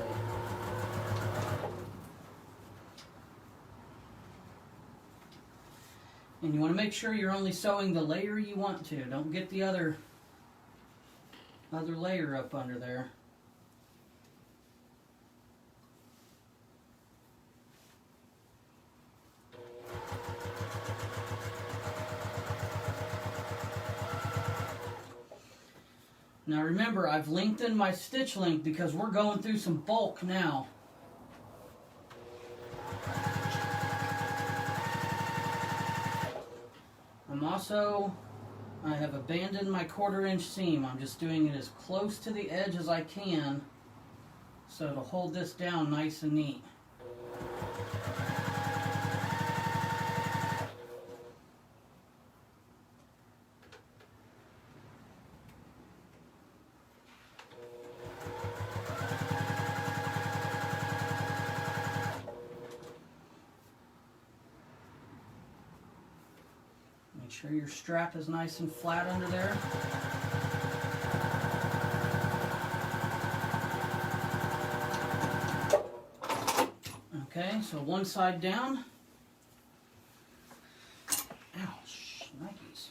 And you want to make sure you're only sewing the layer you want to. Don't get the other layer up under there. Now remember, I've lengthened my stitch length because we're going through some bulk now. I have abandoned my 1/4 inch seam. I'm just doing it as close to the edge as I can so it'll hold this down nice and neat. Make sure your strap is nice and flat under there. Okay, so one side down. Ouch, Nikes.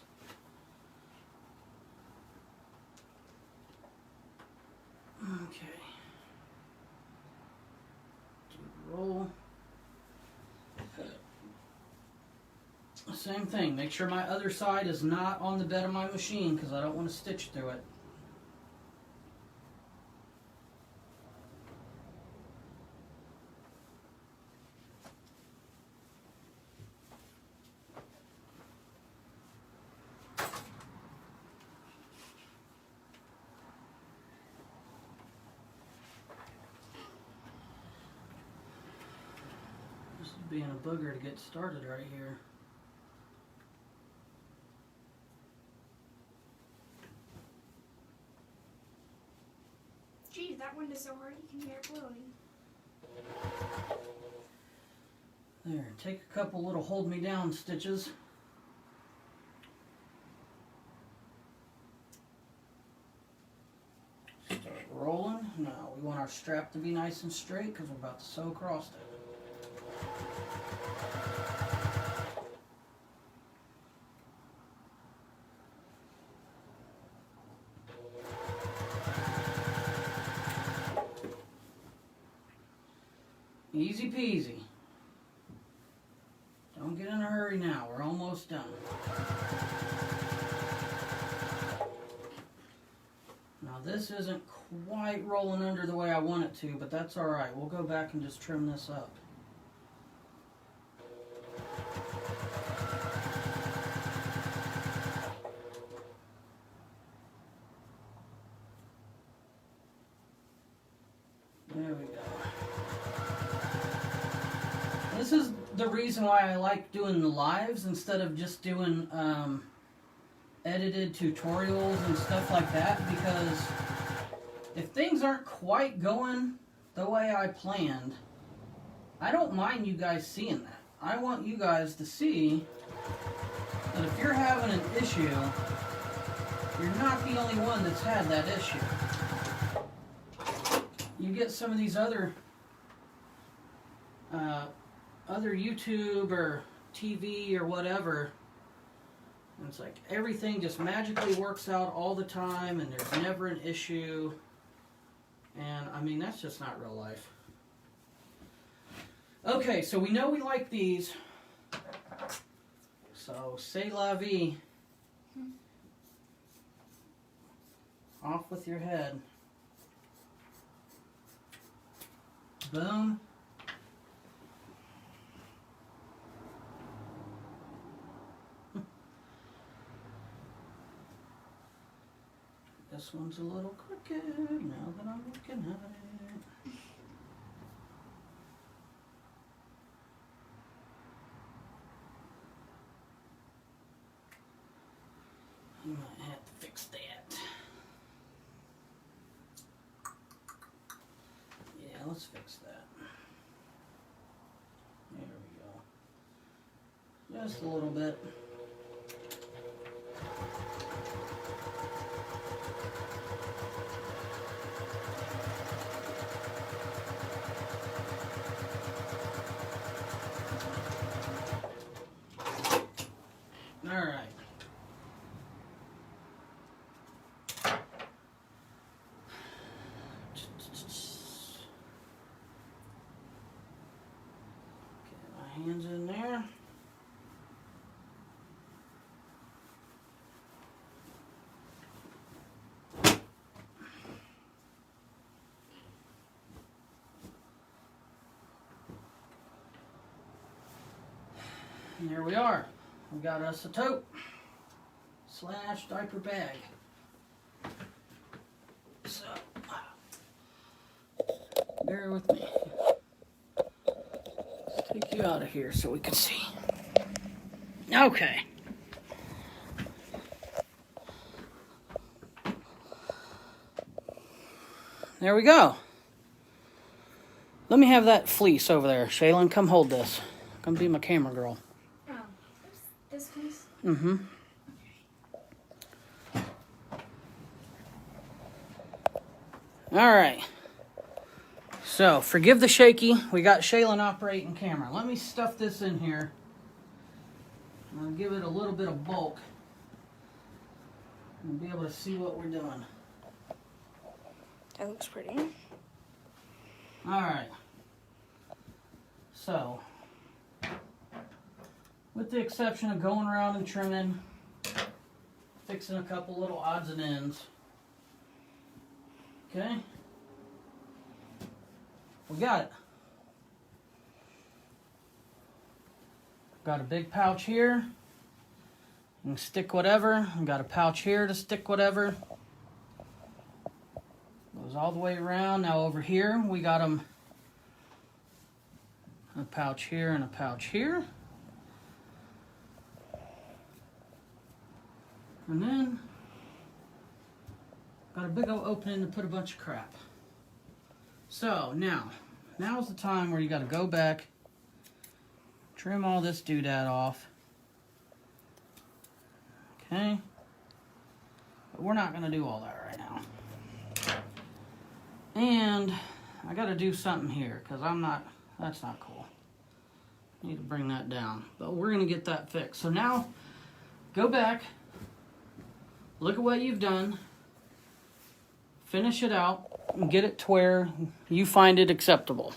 Okay. Roll. Same thing, make sure my other side is not on the bed of my machine because I don't want to stitch through it. This is being a booger to get started right here. Geez, that wind is so hard you can hear it blowing. There, take a couple little hold me down stitches. Start rolling. Now we want our strap to be nice and straight because we're about to sew across it. Easy peasy. Don't get in a hurry now. We're almost done. Now this isn't quite rolling under the way I want it to, but that's alright. We'll go back and just trim this up. this is the reason why I like doing the lives instead of just doing edited tutorials and stuff like that, because if things aren't quite going the way I planned, I don't mind you guys seeing that. I want you guys to see that if you're having an issue, you're not the only one that's had that issue. You get some of these other YouTube or TV or whatever, and it's like everything just magically works out all the time and there's never an issue. And I mean, that's just not real life. Okay, so we know we like these. So, c'est la vie. Off with your head. Boom. This one's a little crooked now that I'm looking at it. I might have to fix that. Yeah, let's fix that. There we go. Just a little bit. All right. Get my hands in there. And there we are. We got us a tote / diaper bag. So, bear with me. Let's take you out of here so we can see. Okay. There we go. Let me have that fleece over there. Shaylin, come hold this. Come be my camera girl. This piece? Mm-hmm. All right. So, forgive the shaky. We got Shaylin operating camera. Let me stuff this in here. I'll give it a little bit of bulk. And be able to see what we're doing. That looks pretty. All right. So, with the exception of going around and trimming, fixing a couple little odds and ends. Okay? We got it. Got a big pouch here. You can stick whatever. We got a pouch here to stick whatever. Goes all the way around. Now over here, we got them a pouch here and a pouch here. And then got a big old opening to put a bunch of crap. So now's the time where you got to go back, trim all this doodad off. Okay, but we're not going to do all that right now. And I got to do something here because that's not cool. Need to bring that down, but we're going to get that fixed. So now go back, look at what you've done, finish it out, and get it to where you find it acceptable.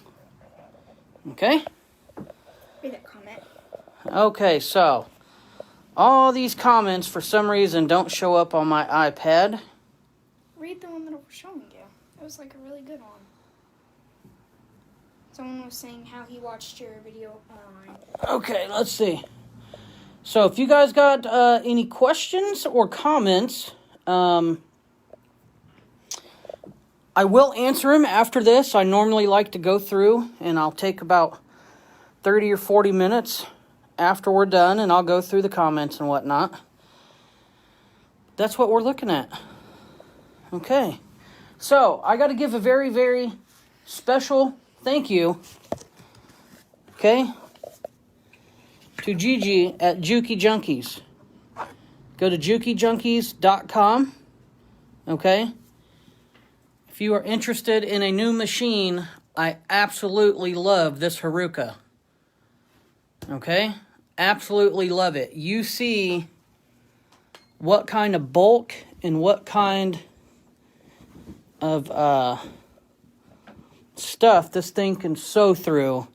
Okay? Read that comment. Okay, so all these comments for some reason don't show up on my iPad. Read the one that I was showing you. It was like a really good one. Someone was saying how he watched your video online. Okay, let's see. So if you guys got any questions or comments, I will answer them after this. I normally like to go through and I'll take about 30 or 40 minutes after we're done, and I'll go through the comments and whatnot. That's what we're looking at. Okay. So, I got to give a very, very special thank you, okay, to Gigi at Juki Junkies. Go to jukijunkies.com, okay? If you are interested in a new machine, I absolutely love this Haruka. Okay? Absolutely love it. You see what kind of bulk and what kind of stuff this thing can sew through,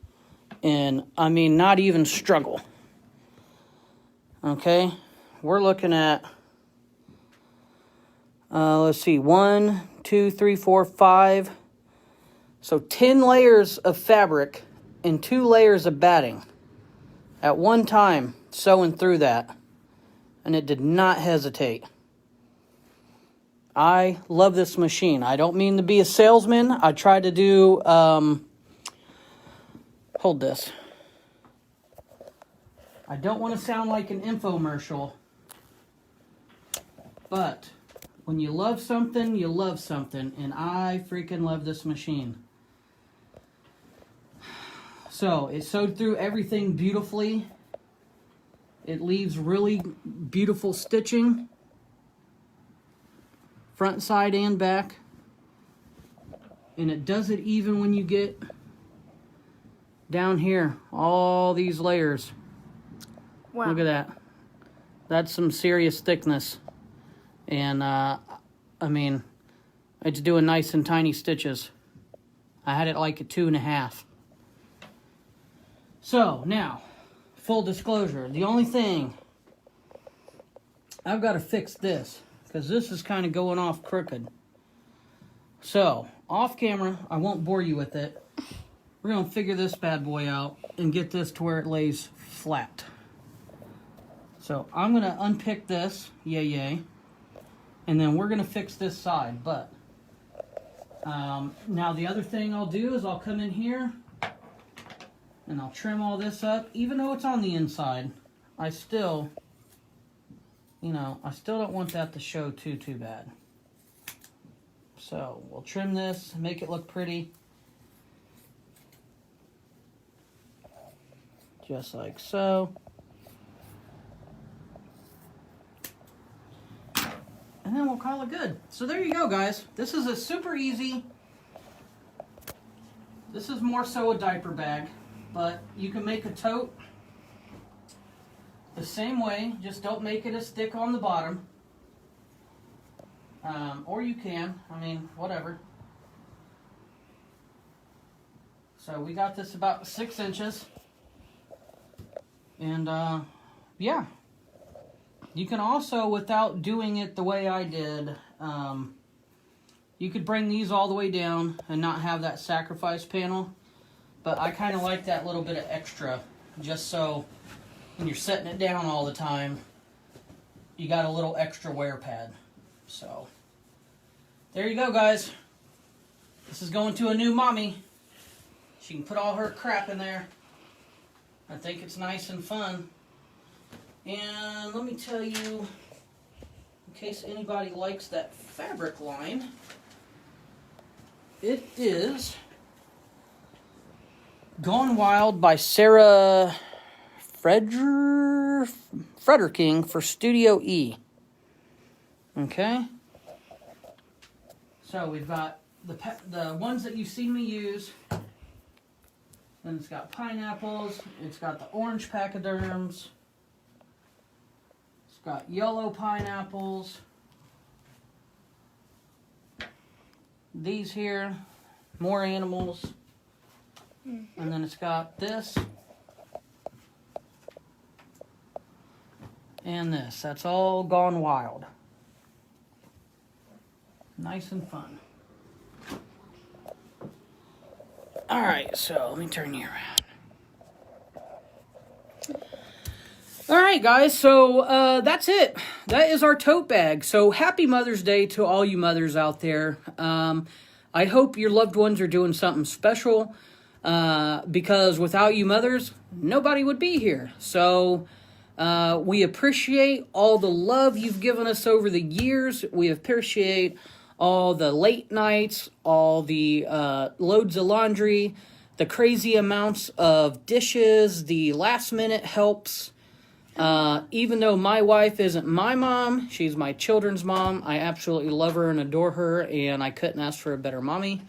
and I mean, not even struggle. Okay? We're looking at, let's see, 1, 2, 3, 4, 5. So 10 layers of fabric and 2 layers of batting at one time, sewing through that. And it did not hesitate. I love this machine. I don't mean to be a salesman. I try to do, hold this. I don't want to sound like an infomercial. But when you love something, you love something. And I freaking love this machine. So, it sewed through everything beautifully. It leaves really beautiful stitching. Front, side, and back. And it does it even when you get down here. All these layers. Wow. Look at that. That's some serious thickness. And, I mean, it's doing nice and tiny stitches. I had it like a 2.5. So, now, full disclosure. The only thing, I've got to fix this, because this is kind of going off crooked. So, off camera, I won't bore you with it. We're going to figure this bad boy out and get this to where it lays flat. So, I'm going to unpick this, yay. And then we're going to fix this side, but now the other thing I'll do is I'll come in here and I'll trim all this up. Even though it's on the inside, I still, I still don't want that to show too bad. So we'll trim this, make it look pretty. Just like so. And then we'll call it good. So there you go, guys. This is a super easy. This is more so a diaper bag, but you can make a tote the same way. Just don't make it as thick on the bottom. Or you can. I mean, whatever. So we got this about 6 inches. And, yeah. You can also, without doing it the way I did, you could bring these all the way down and not have that sacrifice panel. But I kind of like that little bit of extra, just so when you're setting it down all the time, you got a little extra wear pad. So, there you go, guys. This is going to a new mommy. She can put all her crap in there. I think it's nice and fun. And let me tell you, in case anybody likes that fabric line, it is Gone Wild by Sarah Frederking for Studio E. Okay? So we've got the ones that you've seen me use. Then it's got pineapples. It's got the orange pachyderms. It's got yellow pineapples. These here, more animals. Mm-hmm. And then it's got this. And this. That's all Gone Wild. Nice and fun. Alright, so let me turn you around. Alright guys, so that's it. That is our tote bag. So happy Mother's Day to all you mothers out there. I hope your loved ones are doing something special. because without you mothers, nobody would be here. So we appreciate all the love you've given us over the years. We appreciate all the late nights, all the loads of laundry, the crazy amounts of dishes, the last minute helps. Even though my wife isn't my mom, she's my children's mom. I absolutely love her and adore her, and I couldn't ask for a better mommy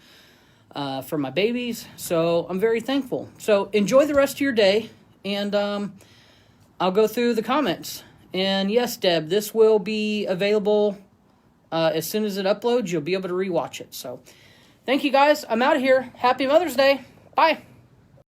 for my babies. So I'm very thankful. So enjoy the rest of your day, and I'll go through the comments. And yes, Deb, this will be available as soon as it uploads. You'll be able to rewatch it. So thank you guys. I'm out of here. Happy Mother's Day. Bye.